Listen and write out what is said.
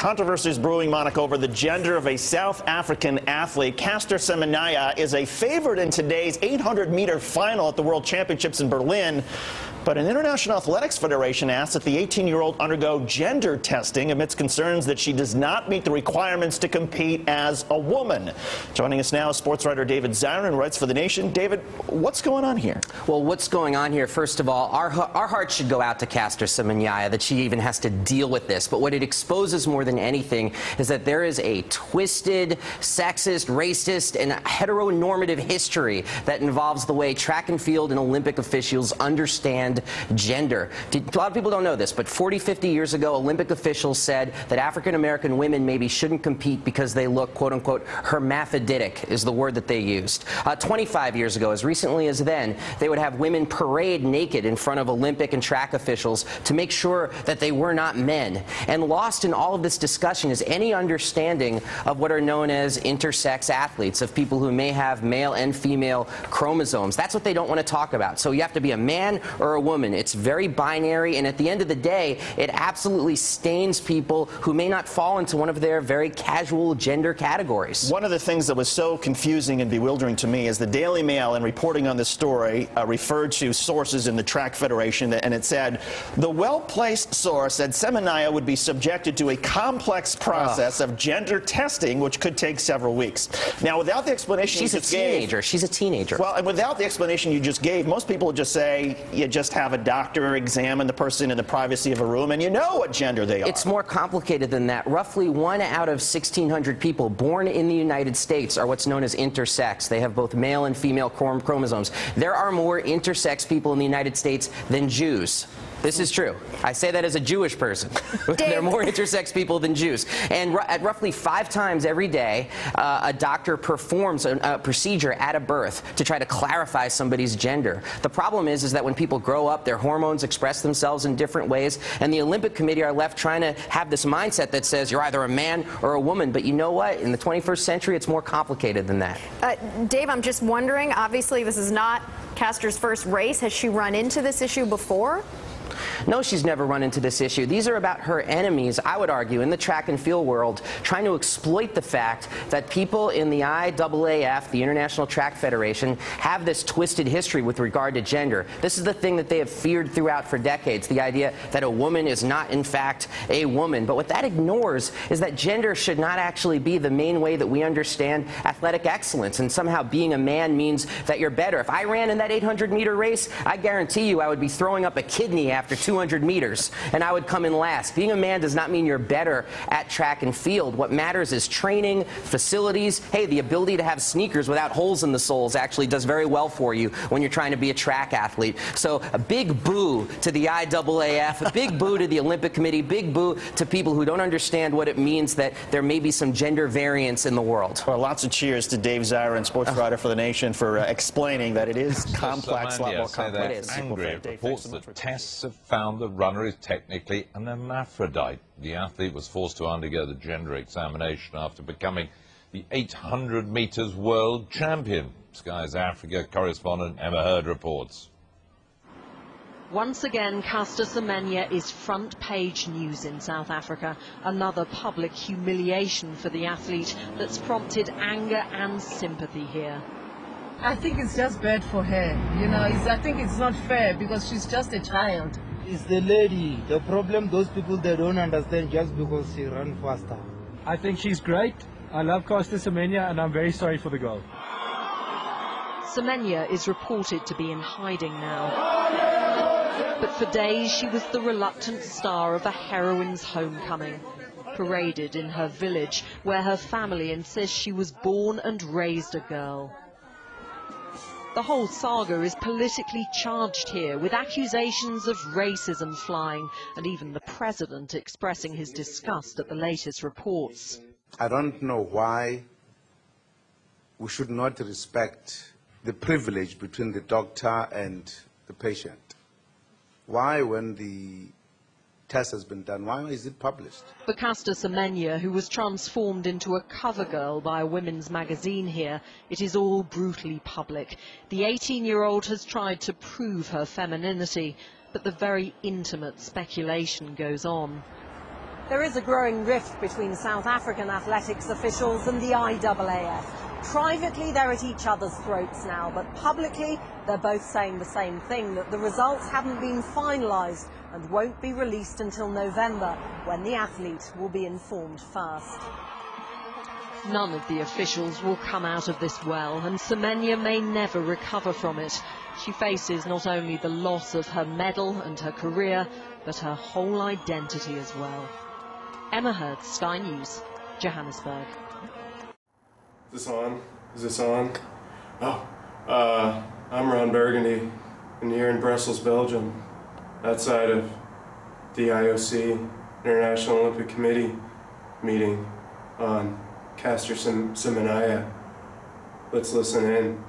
Controversy is brewing, Monica, over the gender of a South African athlete. Caster Semenya is a favorite in today's 800-meter final at the World Championships in Berlin. But an International Athletics Federation asked that the 18-year-old undergo gender testing amidst concerns that she does not meet the requirements to compete as a woman. Joining us now is sports writer David Zirin, writes for The Nation. David, what's going on here? Well, what's going on here, first of all, our hearts should go out to Caster Semenya that she even has to deal with this. But what it exposes more than anything is that there is a twisted, sexist, racist, and heteronormative history that involves the way track and field and Olympic officials understand gender. A lot of people don't know this, but 40, 50 years ago, Olympic officials said that African-American women maybe shouldn't compete because they look, quote-unquote, hermaphroditic is the word that they used. 25 years ago, as recently as then, they would have women parade naked in front of Olympic and track officials to make sure that they were not men. And lost in all of this discussion is any understanding of what are known as intersex athletes, of people who may have male and female chromosomes. That's what they don't want to talk about. So you have to be a man or a woman. It's very binary, and at the end of the day, it absolutely stains people who may not fall into one of their very casual gender categories. One of the things that was so confusing and bewildering to me is the Daily Mail, in reporting on this story, referred to sources in the Track Federation, and it said, the well-placed source said Semenya would be subjected to a complex process of gender testing, which could take several weeks. Now, without the explanation you just gave... She's a teenager. Well, and without the explanation you just gave, most people would just say, you just have a doctor examine the person in the privacy of a room, and you know what gender they are. It's more complicated than that. Roughly 1 out of 1,600 people born in the United States are what's known as intersex. They have both male and female chromosomes. There are more intersex people in the United States than Jews. This is true. I say that as a Jewish person. There are more intersex people than Jews. And at roughly 5 times every day, a doctor performs a procedure at a birth to try to clarify somebody's gender. The problem is that when people grow up, their hormones express themselves in different ways, and the Olympic Committee are left trying to have this mindset that says you're either a man or a woman. But you know what? In the 21st century, it's more complicated than that. Dave, I'm just wondering, obviously this is not Caster's first race. Has she run into this issue before? No, she's never run into this issue. These are about her enemies, I would argue, in the track and field world, trying to exploit the fact that people in the IAAF, the International Track Federation, have this twisted history with regard to gender. This is the thing that they have feared throughout for decades, the idea that a woman is not, in fact, a woman. But what that ignores is that gender should not actually be the main way that we understand athletic excellence, and somehow being a man means that you're better. If I ran in that 800-meter race, I guarantee you I would be throwing up a kidney after 200 meters, and I would come in last. Being a man does not mean you're better at track and field. What matters is training, facilities. Hey, the ability to have sneakers without holes in the soles actually does very well for you when you're trying to be a track athlete. So a big boo to the IAAF, a big boo to the Olympic Committee, big boo to people who don't understand what it means that there may be some gender variance in the world. Well, lots of cheers to Dave Zirin, sports writer for The Nation, for explaining that it is complex, a lot more complex. Angry at reports that tests have found the runner is technically an hermaphrodite. The athlete was forced to undergo the gender examination after becoming the 800 meters world champion. Sky's Africa correspondent Emma Hurd reports. Once again, Caster Semenya is front page news in South Africa. Another public humiliation for the athlete that's prompted anger and sympathy here. I think it's just bad for her. You know, I think it's not fair because she's just a child. It's the lady. The problem, those people, they don't understand just because she ran faster. I think she's great. I love Caster Semenya, and I'm very sorry for the goal. Semenya is reported to be in hiding now. But for days, she was the reluctant star of a heroine's homecoming, paraded in her village, where her family insists she was born and raised a girl. The whole saga is politically charged here, with accusations of racism flying, and even the president expressing his disgust at the latest reports. I don't know why we should not respect the privilege between the doctor and the patient. Why, when the test has been done, why is it published? For Caster Semenya, who was transformed into a cover girl by a women's magazine here, it is all brutally public. The 18-year-old has tried to prove her femininity, but the very intimate speculation goes on. There is a growing rift between South African athletics officials and the IAAF. Privately, they're at each other's throats now, but publicly, they're both saying the same thing, that the results haven't been finalised and won't be released until November, when the athlete will be informed first. None of the officials will come out of this well, and Semenya may never recover from it. She faces not only the loss of her medal and her career, but her whole identity as well. Emma Hurd, Sky News, Johannesburg. Is this on? Is this on? Oh, I'm Ron Burgundy, and here in Brussels, Belgium, outside of the IOC, International Olympic Committee meeting on Caster Semenya. Let's listen in.